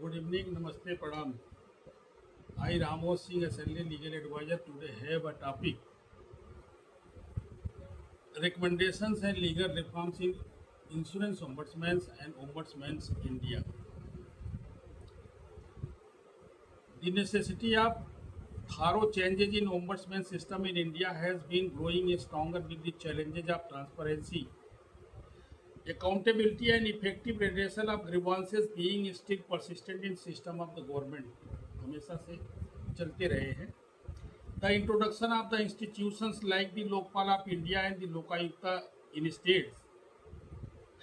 Good evening, Namaste, Pradam. I, Ramos Singh, a senior legal advisor, today have a topic: recommendations and legal reforms in insurance ombudsmen and ombudsmen's India. The necessity of thorough changes in ombudsman system in India has been growing stronger with the challenges of transparency, accountability, and effective redressal of grievances being still persistent in system of the government. हमेशा से चलते रहे हैं. The introduction of the institutions like the Lokpal of India and the Lokayukta in states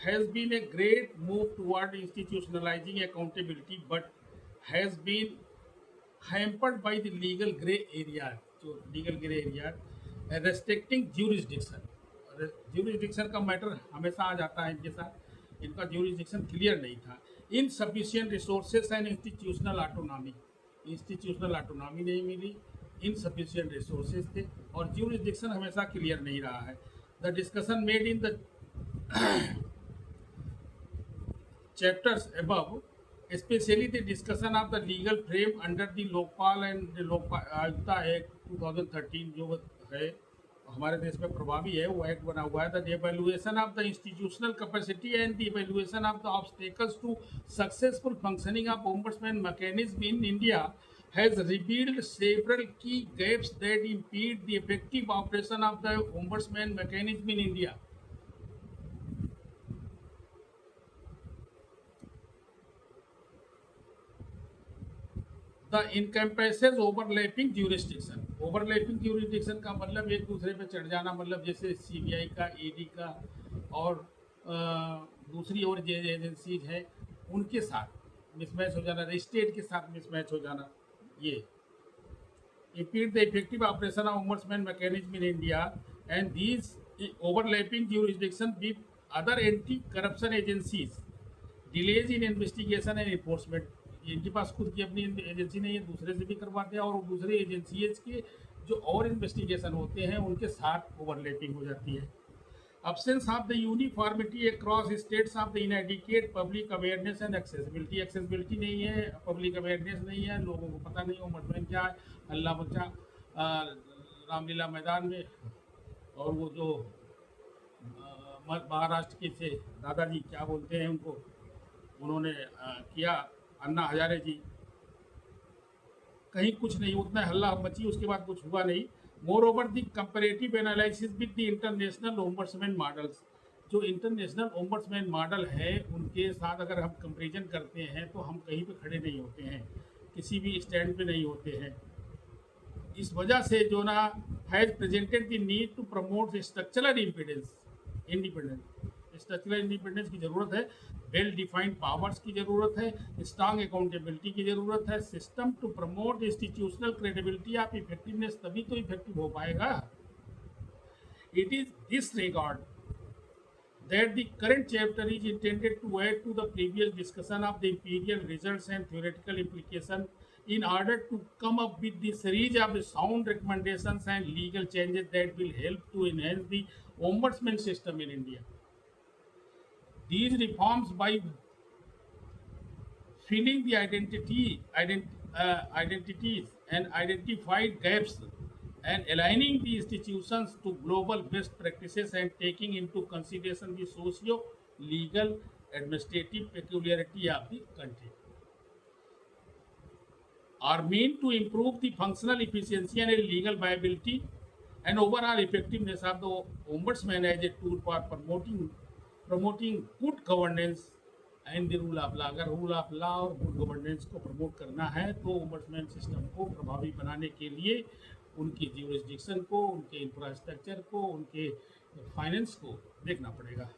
has been a great move toward institutionalizing accountability, but has been hampered by the legal gray area, जो legal gray area, restricting jurisdiction. Jurisdiction का matter हमेशा आ जाता है इनके साथ. इनका jurisdiction clear नहीं था. Insufficient resources and institutional autonomy नहीं मिली. Insufficient resources थे और jurisdiction हमेशा क्लियर नहीं रहा है. The discussion made in the chapters above, especially the discussion of the legal frame under the Lokpal and the Lokayukta Act 2013 जो है हमारे देश में प्रभावी है, वो एक्ट बना हुआ है. The evaluation of the institutional capacity and the evaluation of the obstacles to successful functioning of ombudsman mechanism in India has revealed several key gaps that impede the effective operation of the ombudsman mechanism in India. The encompasses overlapping jurisdiction. Overlapping jurisdiction का मतलब एक दूसरे पे चढ़ जाना, मतलब जैसे CBI का, ईडी का और दूसरी और जो एजेंसीज हैं उनके साथ मिसमैच हो जाना, स्टेट के साथ मिसमैच हो जाना. ये impede the effective operation of ombudsman mechanism in India, and these overlapping jurisdiction with other anti-corruption agencies, delays in investigation and enforcement. इनके पास खुद की अपनी एजेंसी नहीं है, दूसरे से भी करवाते हैं और दूसरे एजेंसीज के जो और इन्वेस्टिगेशन होते हैं उनके साथ ओवरलैपिंग हो जाती है. Absence of the uniformity across states of the inadequate public awareness and accessibility. Accessibility नहीं है, public awareness नहीं है, लोगों को पता नहीं ombudsman क्या है. हल्ला मचा रामलीला मैदान में, और वो जो महाराष्ट्र के थे दादाजी, क्या बोलते हैं उनको, उन्होंने किया, अन्ना हजारे जी, कहीं कुछ नहीं, उतना हल्ला मची, उसके बाद कुछ हुआ नहीं. More over the comparative analysis with the international ombudsman models. जो इंटरनेशनल ओम्बड्समैन मॉडल है उनके साथ अगर हम कंपेरिजन करते हैं तो हम कहीं पे खड़े नहीं होते हैं, किसी भी स्टैंड पे नहीं होते हैं. इस वजह से जो ना has presented the need to promote structural independence. Structural independence की ज़रूरत है, वेल डिफाइंड पावर्स की ज़रूरत है, स्ट्रांग अकाउंटेबिलिटी की ज़रूरत है, system to promote institutional credibility of effectiveness, तभी तो इफेक्टिव हो पाएगा. It is this regard that the current chapter is intended to add to the previous discussion of the imperial results and theoretical implication in order to come up with the series of sound recommendations and legal changes that will help to enhance the ombudsman system in India. These reforms, by filling the identities and identified gaps and aligning the institutions to global best practices and taking into consideration the socio-legal administrative peculiarity of the country, are meant to improve the functional efficiency and legal viability and overall effectiveness of the ombudsman as a tool for promoting good governance and the rule of law. अगर rule of law और good governance को promote करना है तो ombudsman system को प्रभावी बनाने के लिए उनकी ज्यूरिसडिक्शन को, उनके इंफ्रास्ट्रक्चर को, उनके फाइनेंस को देखना पड़ेगा.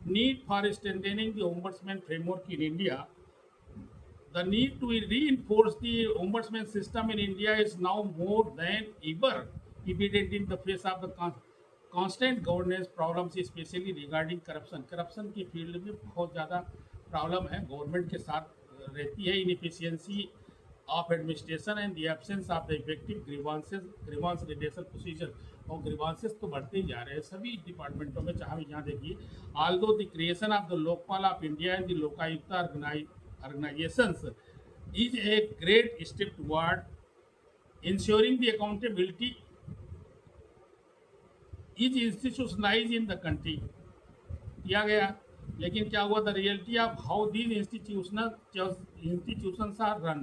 Need for strengthening the ombudsman framework in India. The need to reinforce the ombudsman system in India is now more than ever evident in the face of the constant governance problems, especially regarding corruption. Corruption की field में बहुत ज़्यादा problem है, government के साथ रहती है. Inefficiency of administration and the absence of the effective grievance redressal procedure. और ग्रीवांसेस तो बढ़ते ही जा रहे हैं सभी डिपार्टमेंटों में, चाहे यहाँ देखिए. Although the creation of the Lokpal of India and the Lokayukta organisations is a great step toward ensuring the accountability is institutionalized in the country. किया गया, लेकिन क्या हुआ, the reality of how these institutions are run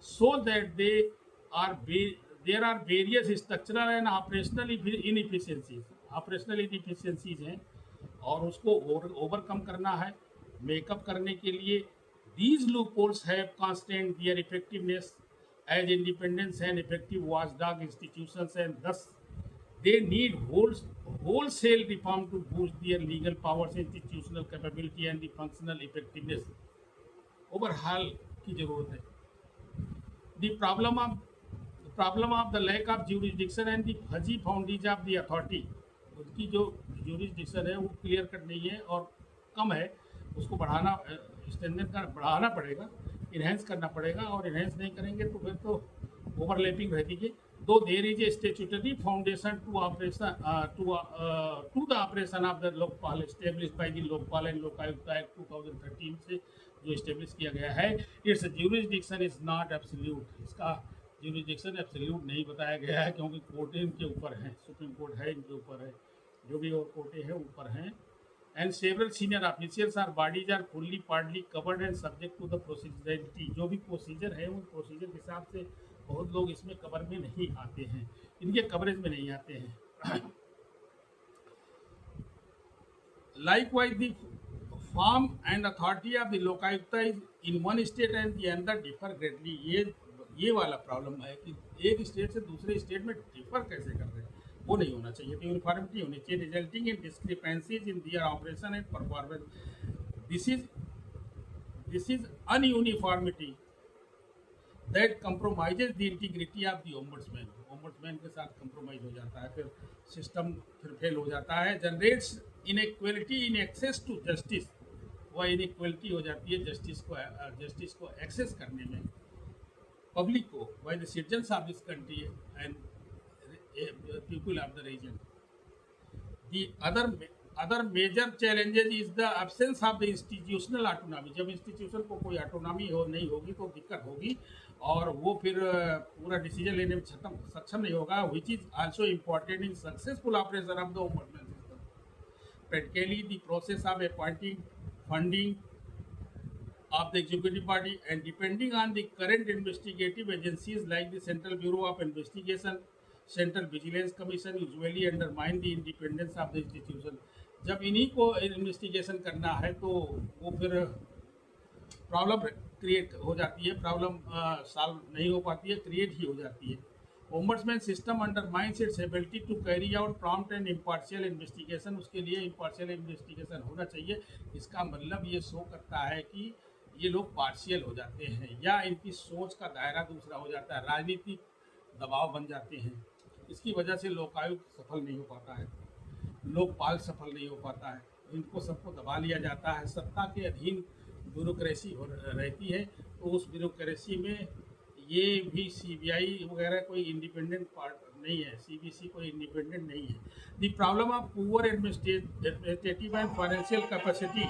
so that they are there are various structural and operational inefficiencies हैं और उसको overcome करना है। मेकअप करने के लिए these loopholes have constrained their effectiveness as independent and effective watchdog institutions, and thus they need wholesale reform to boost their legal powers, institutional capability and the functional effectiveness. Overhaul की जरूरत है। The problem of the lack of jurisdiction and the fuzzy boundaries of the authority, उसकी जो jurisdiction है वो clear cut नहीं है और कम है, उसको बढ़ाना, स्टैंडर्ड का बढ़ाना पड़ेगा, इन्हेंस करना पड़ेगा, और इन्हेंस नहीं करेंगे तो फिर तो ओवरलैपिंग रहेगी। Though there is a statutory foundation to the operation of the Lokpal established by the Lokpal and Lokayukta Act 2013 से जो इस्टेब्लिश किया गया है, it's jurisdiction is not absolute, इसका jurisdiction absolute नहीं बताया गया है क्योंकि कोर्टें इनके ऊपर हैं, सुप्रीम कोर्ट है इनके ऊपर है, जो भी और कोर्टें हैं ऊपर हैं, and several senior officials or bodies are fully partly covered and subject to the procedurality, जो भी प्रोसीजर है उन प्रोसीजर के हिसाब से बहुत लोग इसमें कवर में नहीं आते हैं, इनके कवरेज में नहीं आते हैं। Likewise, the form and authority of the Lokayukta is in one state and the other differ greatly. ये वाला प्रॉब्लम है कि एक स्टेट से दूसरे स्टेट में डिफर कैसे कर रहे हैं, वो नहीं होना चाहिए, तो यूनिफॉर्मिटी होनी चाहिए, resulting in discrepancies in their operation and performance. This is nonuniformity that compromises the integrity of the ombudsman. Ombudsman के साथ कंप्रोमाइज हो जाता है, फिर सिस्टम फिर फेल हो जाता है, generates inequality in access to justice, वह इनइक्वलिटी हो जाती है जस्टिस को एक्सेस करने में पब्लिक को, by the citizens of this country and people of the region. The other major challenges is the absence of the institutional autonomy. जब institution को कोई ऑटोनॉमी नहीं होगी तो दिक्कत होगी और वो फिर पूरा डिसीजन लेने में सक्षम नहीं होगा, which is also important in successful operation of the ombudsman system. Practically the process of appointing funding of the executive body and depending on the current investigative agencies like the Central Bureau of Investigation, Central Vigilance Commission usually undermine the independence of the institution। जब इन्हीं को investigation करना है तो वो फिर problem create हो जाती है, प्रॉब्लम सॉल्व नहीं हो पाती है, क्रिएट ही हो जाती है। Ombudsman system undermines its ability to carry out prompt and impartial investigation. उसके लिए इम्पार्शियल इन्वेस्टिगेशन होना चाहिए। इसका मतलब ये शो करता है कि ये लोग पार्शियल हो जाते हैं या इनकी सोच का दायरा दूसरा हो जाता है, राजनीतिक दबाव बन जाते हैं। इसकी वजह से लोकायुक्त सफल नहीं हो पाता है, लोकपाल सफल नहीं हो पाता है, इनको सबको दबा लिया जाता है, सत्ता के अधीन ब्यूरोक्रेसी रहती है, तो उस ब्यूरोक्रेसी में ये भी सीबीआई वगैरह कोई इंडिपेंडेंट पार्ट नहीं है, सीबीसी कोई इंडिपेंडेंट नहीं है। The problem of poor administrative and financial capacity